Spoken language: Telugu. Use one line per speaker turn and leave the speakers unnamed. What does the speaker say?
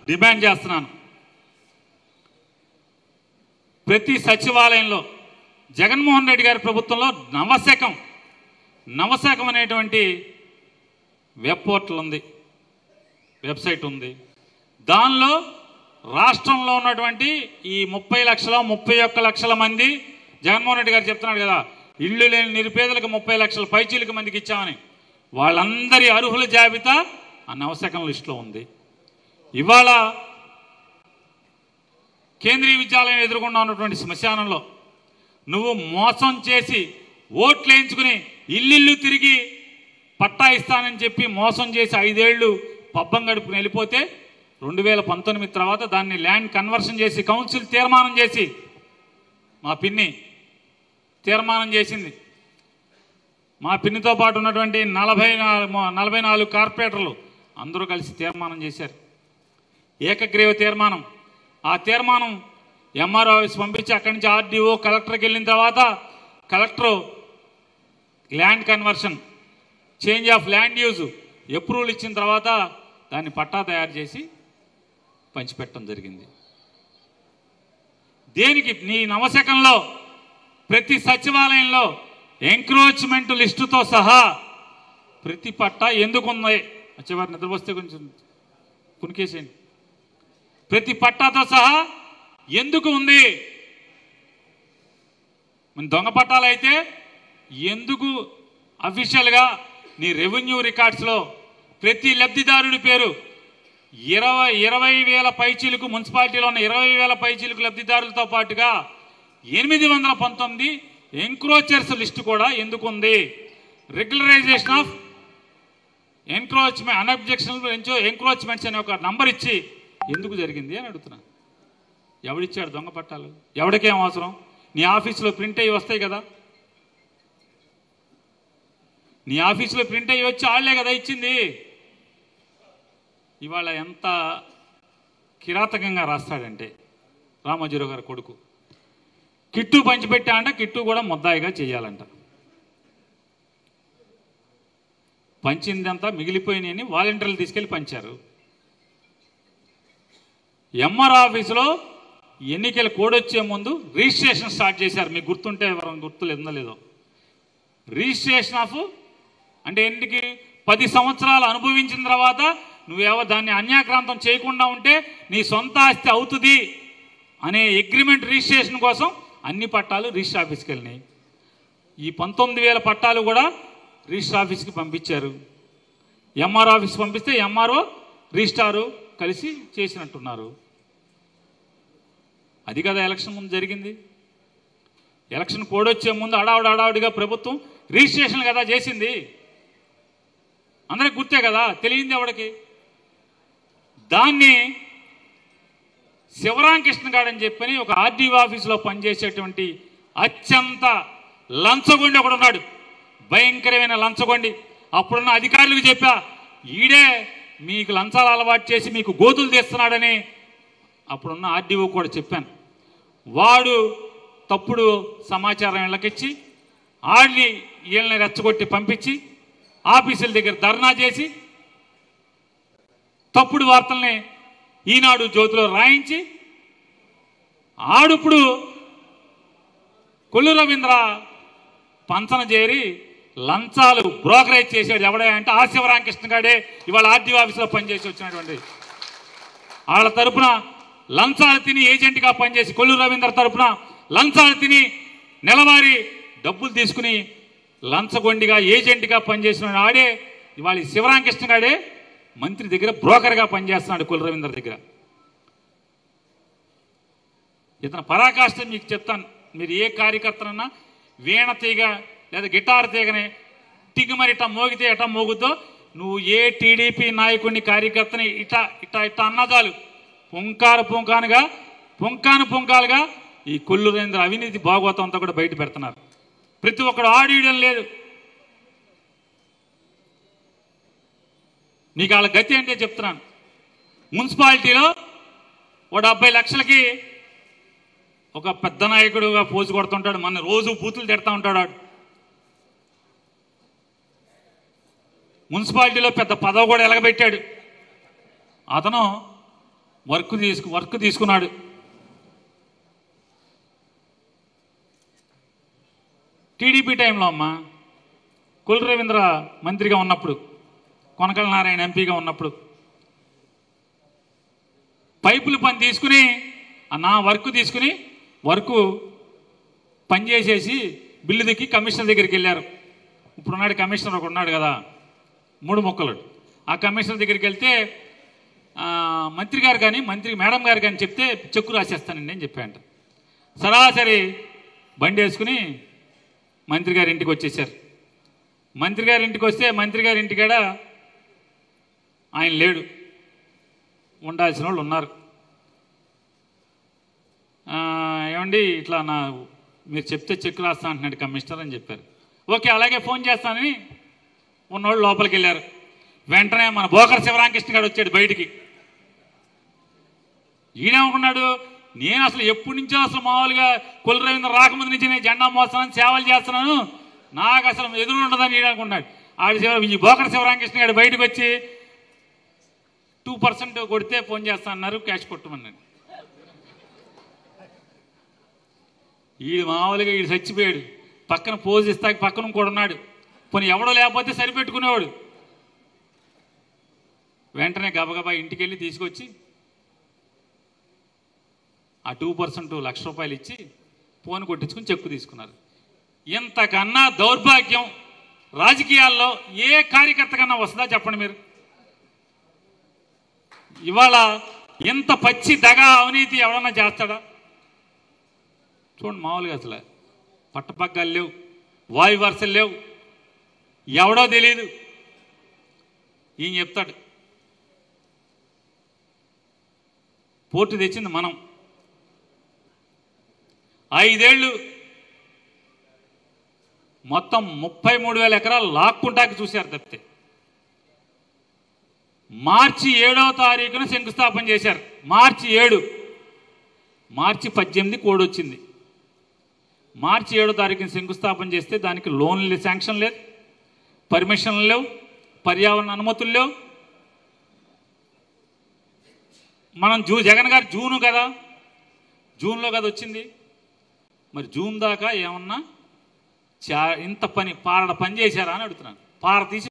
డిమాండ్ చేస్తున్నాను. ప్రతి సచివాలయంలో జగన్మోహన్ రెడ్డి గారి ప్రభుత్వంలో నవశకం అనేటువంటి వెబ్ పోర్టల్ ఉంది, వెబ్సైట్ ఉంది. దానిలో రాష్ట్రంలో ఉన్నటువంటి ఈ 31 లక్షల మంది జగన్మోహన్ రెడ్డి గారు చెప్తున్నాడు కదా, ఇళ్ళు లేని నిరుపేదలకు 30 లక్షల పైచీలకు మందికి ఇచ్చామని, వాళ్ళందరి అర్హుల జాబితా ఆ నవశకం లిస్టులో ఉంది. ఇవాళ కేంద్రీయ విద్యాలయం ఎదుర్కొండా ఉన్నటువంటి శ్మశానంలో నువ్వు మోసం చేసి ఓట్లు వేయించుకుని ఇల్లు తిరిగి పట్టా ఇస్తానని చెప్పి మోసం చేసి 5 ఏళ్ళు పబ్బం గడుపుకుని వెళ్ళిపోతే 2019 తర్వాత దాన్ని ల్యాండ్ కన్వర్షన్ చేసి కౌన్సిల్ తీర్మానం చేసి మా పిన్ని తీర్మానం చేసింది. మా పిన్నితో పాటు ఉన్నటువంటి 44 కార్పొరేటర్లు అందరూ కలిసి తీర్మానం చేశారు, ఏకగ్రీవ తీర్మానం. ఆ తీర్మానం ఎంఆర్ఓ ఆఫీస్ పంపించి అక్కడి నుంచి ఆర్డీఓ కలెక్టర్కి వెళ్ళిన తర్వాత collector land conversion change of land use approval ఇచ్చిన తర్వాత దాన్ని పట్టా తయారు చేసి పంచిపెట్టడం జరిగింది. దేనికి? నీ నవశకంలో ప్రతి సచివాలయంలో ఎంక్రోచ్మెంట్ లిస్టుతో సహా ప్రతి పట్టా ఎందుకున్నాయి? చివరి నిద్రపోస్తే కొంచెం కునికేసేయండి. ప్రతి పట్టాతో సహా ఎందుకు ఉంది? మన దొంగ పట్టాలు అయితే ఎందుకు అఫీషియల్గా నీ రెవెన్యూ రికార్డ్స్లో ప్రతి లబ్ధిదారుడి పేరు 20,000 పైచీలకు, మున్సిపాలిటీలో ఉన్న 20,000 పైచీలకు లబ్ధిదారులతో పాటుగా 819 ఎంక్రోచర్స్ లిస్టు కూడా ఎందుకు ఉంది? రెగ్యులరైజేషన్ ఆఫ్ ఎంక్రోచ్మెంట్స్ అనే ఒక నంబర్ ఇచ్చి ఎందుకు జరిగింది అని అడుగుతున్నా. ఎవడిచ్చాడు దొంగ పట్టాలు? ఎవడికేం అవసరం? నీ ఆఫీసులో ప్రింట్ అయ్యి వస్తాయి కదా, నీ ఆఫీసులో ప్రింట్ అయ్యి వచ్చి వాళ్ళే కదా ఇచ్చింది. ఇవాళ ఎంత కిరాతకంగా రాస్తాడంటే రామోజీరావు గారి కొడుకు కిట్టు పంచిపెట్టా అంట, కిట్టు కూడా ముద్దాయిగా చేయాలంట. పంచిందంతా మిగిలిపోయినాయని వాలంటీర్లు తీసుకెళ్ళి పంచారు. ఎంఆర్ ఆఫీసులో ఎన్నికల కోడ్ వచ్చే ముందు రిజిస్ట్రేషన్ స్టార్ట్ చేశారు. మీకు గుర్తుంటే ఎవరైనా గుర్తులేదో లేదో. రిజిస్ట్రేషన్ ఆఫ్ అంటే ఎందుకు? 10 సంవత్సరాలు అనుభవించిన తర్వాత నువ్వేవో దాన్ని అన్యాక్రాంతం చేయకుండా ఉంటే నీ సొంత ఆస్తి అవుతుంది అనే అగ్రిమెంట్ రిజిస్ట్రేషన్ కోసం అన్ని పట్టాలు రిజిస్టర్ ఆఫీస్కి వెళ్ళినాయి. ఈ 19,000 పట్టాలు కూడా రిజిస్టర్ ఆఫీస్కి పంపించారు. ఎంఆర్ ఆఫీస్ పంపిస్తే ఎంఆర్ఓ రిజిస్ట్రారు కలిసి చేసినట్టున్నారు. అది కదా ఎలక్షన్ ముందు జరిగింది. ఎలక్షన్ కోడ్ వచ్చే ముందు అడావుడిగా ప్రభుత్వం రిజిస్ట్రేషన్ కదా చేసింది. అందరికి గుర్తే కదా, తెలియంది ఎవడికి? దాన్ని శివరామకృష్ణ గాడని చెప్పని ఒక ఆర్డీఓ ఆఫీసులో పనిచేసేటువంటి అత్యంత లంచగొండి ఒకడు ఉన్నాడు, భయంకరమైన లంచగొండి. అప్పుడున్న అధికారులకు చెప్పా, ఈడే మీకు లంచాలు అలవాటు చేసి మీకు గోతులు తీస్తున్నాడని అప్పుడున్న ఆర్డీఓ కూడా చెప్పాను. వాడు తప్పుడు సమాచారం ఇళ్ళకిచ్చి వీళ్ళని రెచ్చగొట్టి పంపించి ఆఫీసుల దగ్గర ధర్నా చేసి తప్పుడు వార్తల్ని ఈనాడు జ్యోతిలో రాయించి ఆడుప్పుడు కొల్లు రవీంద్ర పంచన చేరి లంచాలు బ్రోకరేజ్ చేసాడు. ఎవడే అంటే ఆ శివరామకృష్ణ గాడే ఇవాళ ఆర్డీఓ ఆఫీసులో పనిచేసి వచ్చినటువంటి. వాళ్ళ తరపున లంచాలు తిని ఏజెంట్గా పనిచేసి కొల్లు రవీంద్ర తరపున లంచాలు తిని నెలవారీ డబ్బులు తీసుకుని లంచగొండిగా ఏజెంట్గా పనిచేసిన ఆడే ఇవాళ శివరామకృష్ణ గాడే మంత్రి దగ్గర బ్రోకర్గా పనిచేస్తున్నాడు కొల్లు రవీంద్ర దగ్గర. ఇతను పరాకాష్ట మీకు చెప్తాను. మీరు ఏ కార్యకర్తనన్నా వీణ తీగ లేదా గిటార్ తీగని తిగ్గుమరి ఇట్లా మోగితే ఎట్లా మోగుతో నువ్వు ఏ టీడీపీ నాయకుడిని కార్యకర్తని ఇట్లా అన్నదాలు పుంకాలుగా ఈ కొల్లు రవీంద్ర అవినీతి భాగవతం అంతా కూడా బయట పెడుతున్నారు. ప్రతి ఒక్కడు ఆడియడం లేదు. నీకు వాళ్ళ గతి అంటే చెప్తున్నాను. మున్సిపాలిటీలో 70 లక్షలకి ఒక పెద్ద నాయకుడుగా పోజు కొడుతుంటాడు, మన రోజు బూతులు తిడతా ఉంటాడు. మున్సిపాలిటీలో పెద్ద పదవి కూడా ఎలగబెట్టాడు. అతను వర్క్ తీసుకున్నాడు. టీడీపీ టైంలో అమ్మ కొల్లు రవీంద్ర మంత్రిగా ఉన్నప్పుడు, కొనకళ్ళ నారాయణ ఎంపీగా ఉన్నప్పుడు పైపుల పని తీసుకుని నా వర్క్ తీసుకుని పని చేసేసి బిల్లు దిక్కి కమిషనర్ దగ్గరికి వెళ్ళారు. ఇప్పుడున్నాడు కమిషనర్ ఒక ఉన్నాడు కదా, 3 మొక్కలు. ఆ కమిషనర్ దగ్గరికి వెళ్తే మంత్రి మేడం గారు కానీ చెప్తే చెక్కు రాసేస్తానండి అని చెప్పాయంట. సరాసరి బండి వేసుకుని మంత్రి గారి ఇంటికి వచ్చేసారు. మంత్రి గారి ఇంటికి వస్తే మంత్రి గారి ఇంటికాడ ఆయన లేడు, ఉండాల్సిన వాళ్ళు ఉన్నారు. ఏమండి ఇట్లా మీరు చెప్తే చెక్ రాస్తా అంటున్నాడు కమిషనర్ అని చెప్పారు. ఓకే అలాగే ఫోన్ చేస్తానని ఉన్నోళ్ళు లోపలికి వెళ్ళారు. వెంటనే మన బోకర్ శివరామకృష్ణ గారు వచ్చాడు బయటికి. ఈయనేమనుకున్నాడు, నేను అసలు ఎప్పటి నుంచో అసలు మామూలుగా కొల్లు రవీంద్ర రాకముందు నుంచి నేను జెండా మోస్తున్నాను, సేవలు చేస్తున్నాను, నాకు అసలు ఎదురు ఉండదని ఈయన అనుకున్నాడు. ఈ బోకర్ శివరామకృష్ణ గారు బయటకు వచ్చి 2% కొడితే ఫోన్ చేస్తా అన్నారు, క్యాష్ కొట్టమన్నాడు. ఈడు మామూలుగా ఈడు చచ్చిపోయాడు. పక్కన పోజ్ ఇస్తాక పక్కన కూడా ఉన్నాడు. పోనీ ఎవడో లేకపోతే సరిపెట్టుకునేవాడు. వెంటనే గబగబా ఇంటికి వెళ్ళి తీసుకొచ్చి ఆ 2% ₹1,00,000 ఇచ్చి ఫోన్ కొట్టించుకుని చెక్కు తీసుకున్నారు. ఇంతకన్నా దౌర్భాగ్యం రాజకీయాల్లో ఏ కార్యకర్త కన్నా వస్తుందా చెప్పండి మీరు? ఇవాళ ఇంత పచ్చి దగా అవినీతి ఎవడన్నా చేస్తాడా? చూడండి, మామూలుగా అసలు పట్టపగ్గాలు లేవు, వాయు వరుసలు లేవు, ఎవడో తెలియదు. ఈయన చెప్తాడు పోర్టు తెచ్చింది మనం, 5 ఏళ్ళు మొత్తం 33,000 ఎకరాలు లాక్కుంటాకి చూశారు తప్పితే. మార్చి 7వ తారీఖున శంకుస్థాపన చేశారు. మార్చి 7, మార్చి 18 కోడ్ వచ్చింది. మార్చి 7వ తారీఖున శంకుస్థాపన చేస్తే దానికి లోన్లు శాంక్షన్ లేదు, పర్మిషన్లు లేవు, పర్యావరణ అనుమతులు లేవు. మనం జగన్ గారు జూన్లో కదా వచ్చింది. మరి జూన్ దాకా ఏమన్నా ఇంత పని పారడ పని చేశారా అని అడుగుతున్నాను. పార తీసి